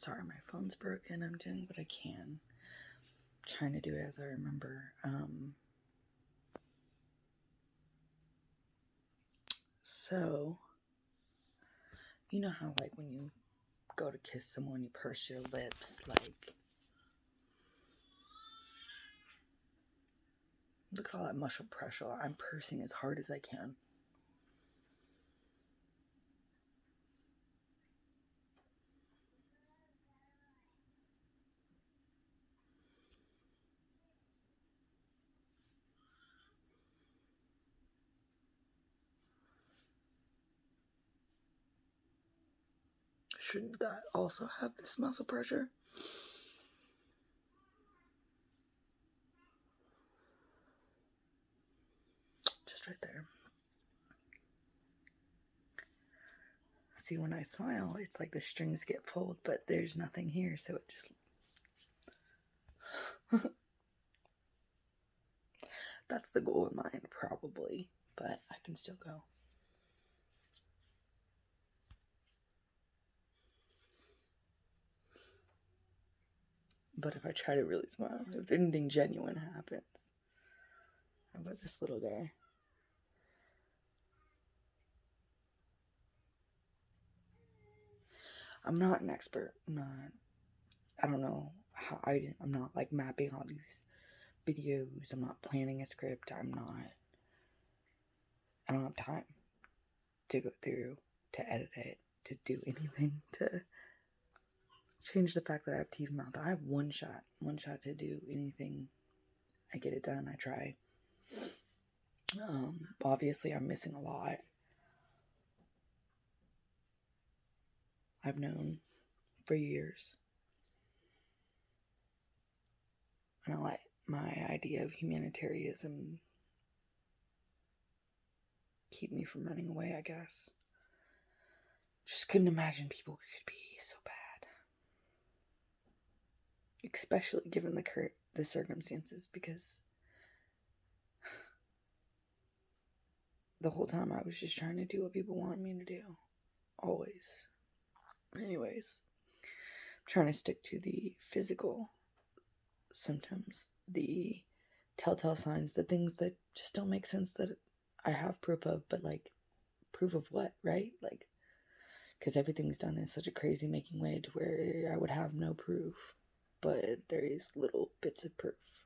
Sorry, my phone's broken. I'm doing what I can. Trying to do it as I remember. So, you know how, like, when you go to kiss someone, you purse your lips, like, look at all that muscle pressure. I'm pursing as hard as I can. Shouldn't that also have this muscle pressure? Just right there. See, when I smile, it's like the strings get pulled, but there's nothing here, so it just... That's the goal in mind, probably, but I can still go. But if I try to really smile, if anything genuine happens, how about this little guy? I'm not an expert. I don't know how I'm not like mapping all these videos. I'm not planning a script. I don't have time to go through, to edit it, to do anything, to change the fact that I have teeth in my mouth. I have one shot to do anything. I get it done. I try. Obviously I'm missing a lot. I've known for years. And I let my idea of humanitarianism keep me from running away, I guess. Just couldn't imagine people could be so bad. Especially given the circumstances, because the whole time I was just trying to do what people want me to do. Always. Anyways, I'm trying to stick to the physical symptoms, the telltale signs, the things that just don't make sense that I have proof of, but like, proof of what, right? Like, because everything's done in such a crazy making way to where I would have no proof, but there is little bits of proof.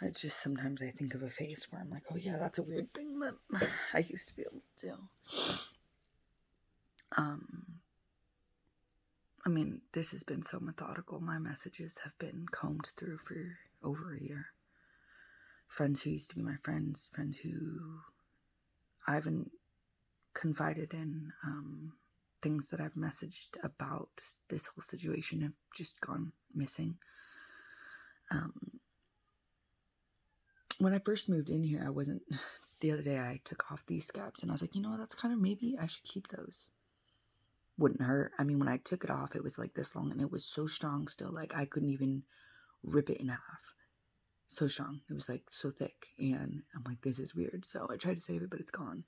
It's just sometimes I think of a face where I'm like, oh yeah, that's a weird thing that I used to be able to do. I mean, this has been so methodical. My messages have been combed through for over a year. Friends who used to be my friends who I haven't confided in, things that I've messaged about this whole situation have just gone missing. When I first moved in here, the other day I took off these scabs and I was like, you know what, that's kind of, maybe I should keep those. Wouldn't hurt. I mean, when I took it off, it was like this long and it was so strong still, like I couldn't even rip it in half. So strong. It was like so thick, and I'm like, this is weird. So I tried to save it, but it's gone.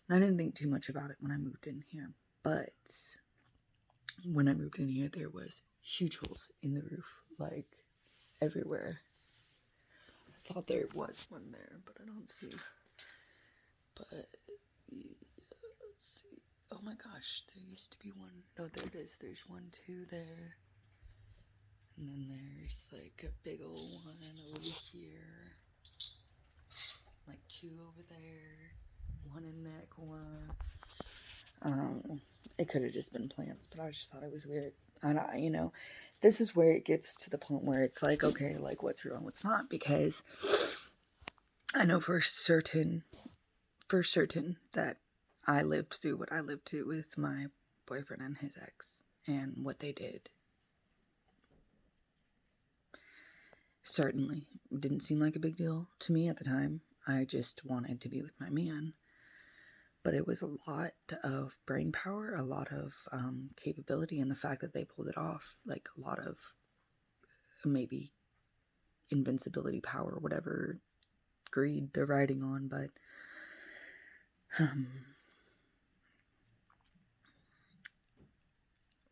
And I didn't think too much about it when I moved in here, but when I moved in here, there was huge holes in the roof, like everywhere. I thought there was one there, but I don't see. But yeah, let's see. Oh my gosh, there used to be one. No, there it is. There's 1, 2 there. And then there's like a big old one over here. Like 2 over there. 1 in that corner. It could have just been plants, but I just thought it was weird. And this is where it gets to the point where it's like, okay, like what's real and what's not, because I know for certain that I lived through what I lived through with my boyfriend and his ex, and what they did. Certainly didn't seem like a big deal to me at the time. I just wanted to be with my man. But it was a lot of brain power, a lot of capability, and the fact that they pulled it off, like a lot of maybe invincibility power, whatever greed they're riding on. But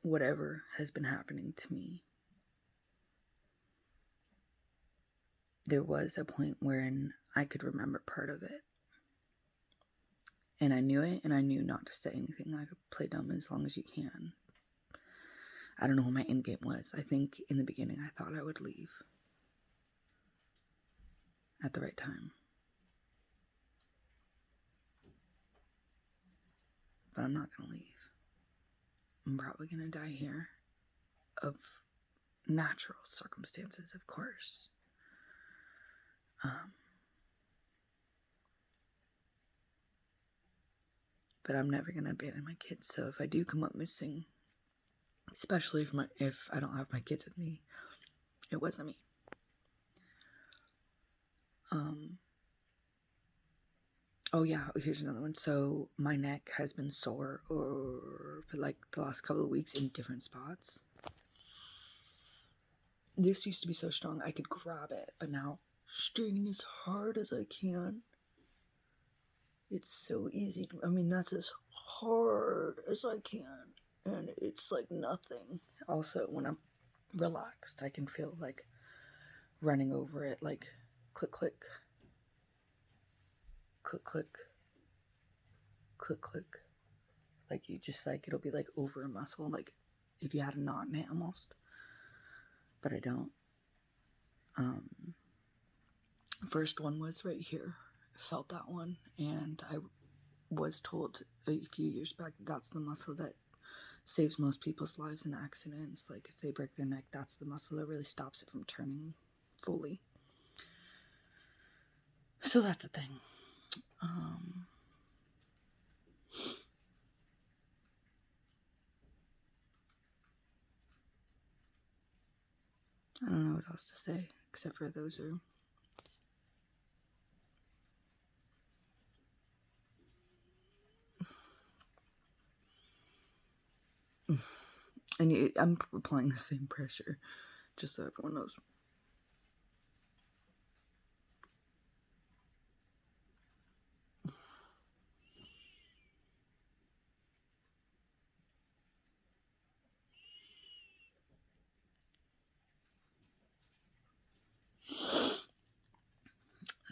whatever has been happening to me, there was a point wherein I could remember part of it. And I knew it, and I knew not to say anything. I could play dumb as long as you can. I don't know what my end game was. I think in the beginning I thought I would leave at the right time. But I'm not going to leave. I'm probably going to die here of natural circumstances, of course. But I'm never going to abandon my kids. So if I do come up missing, especially if I don't have my kids with me, it wasn't me. Oh yeah, here's another one. So my neck has been sore for like the last couple of weeks in different spots. This used to be so strong I could grab it, but now straightening as hard as I can. It's so easy. That's as hard as I can, and it's like nothing. Also, when I'm relaxed, I can feel like running over it, like click, click, click, click, click, click. Like you just like, it'll be like over a muscle, like if you had a knot in it almost. But I don't. First one was right here. I felt that one, and I was told a few years back that's the muscle that saves most people's lives in accidents. Like if they break their neck, that's the muscle that really stops it from turning fully. So that's a thing. I don't know what else to say, except for those are... And I'm applying the same pressure, just so everyone knows.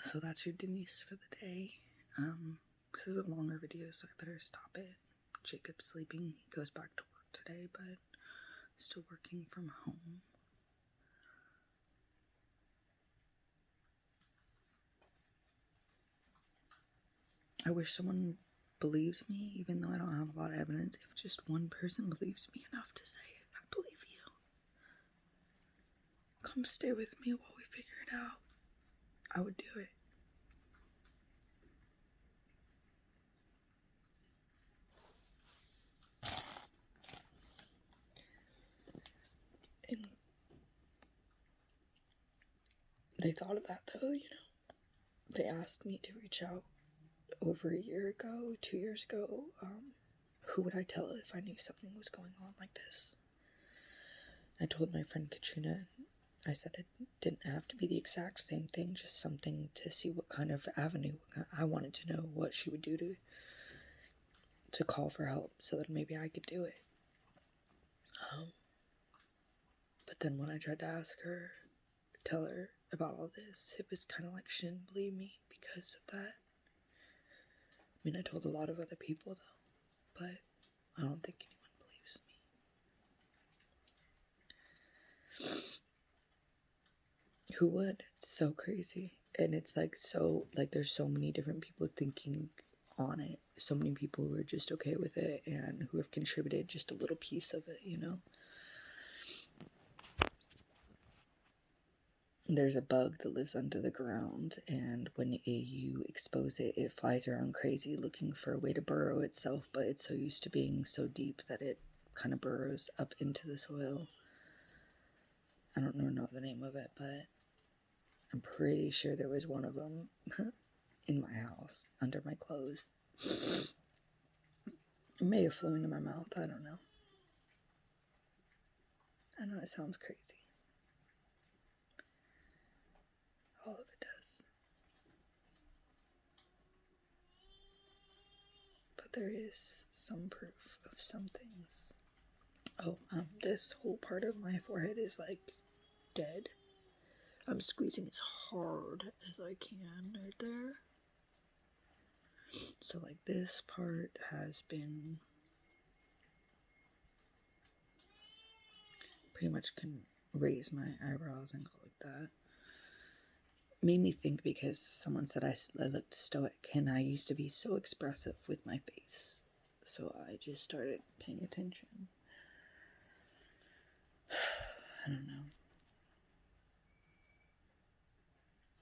So that's your Denise for the day. This is a longer video, so I better stop it. Jacob's sleeping. He goes back to work today, but still working from home. I wish someone believed me, even though I don't have a lot of evidence. If just one person believes me enough to say, I believe you. Come stay with me while we figure it out. I would do it. And they thought of that though, They asked me to reach out over a year ago, 2 years ago. Who would I tell if I knew something was going on like this? I told my friend Katrina. I said it didn't have to be the exact same thing, just something to see what kind of avenue. I wanted to know what she would do to call for help so that maybe I could do it. But then when I tried to ask her, tell her about all this, it was kind of like she didn't believe me because of that. I told a lot of other people though, but I don't think anyone believes me. Who would? It's so crazy. And it's like there's so many different people thinking on it. So many people who are just okay with it and who have contributed just a little piece of it, There's a bug that lives under the ground, and when you expose it, it flies around crazy looking for a way to burrow itself, but it's so used to being so deep that it kind of burrows up into the soil. I don't know the name of it, but I'm pretty sure there was one of them in my house under my clothes. may have flew into my mouth. I don't know. I know it sounds crazy. All of it does. But there is some proof of some things. Oh, this whole part of my forehead is like dead. I'm squeezing as hard as I can right there. So like this part has been pretty much can raise my eyebrows and go like that. Made me think because someone said I looked stoic, and I used to be so expressive with my face. So I just started paying attention. I don't know.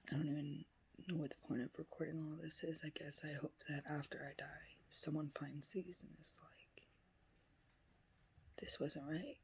I don't even know what the point of recording all this is. I guess I hope that after I die, someone finds these and is like, this wasn't right.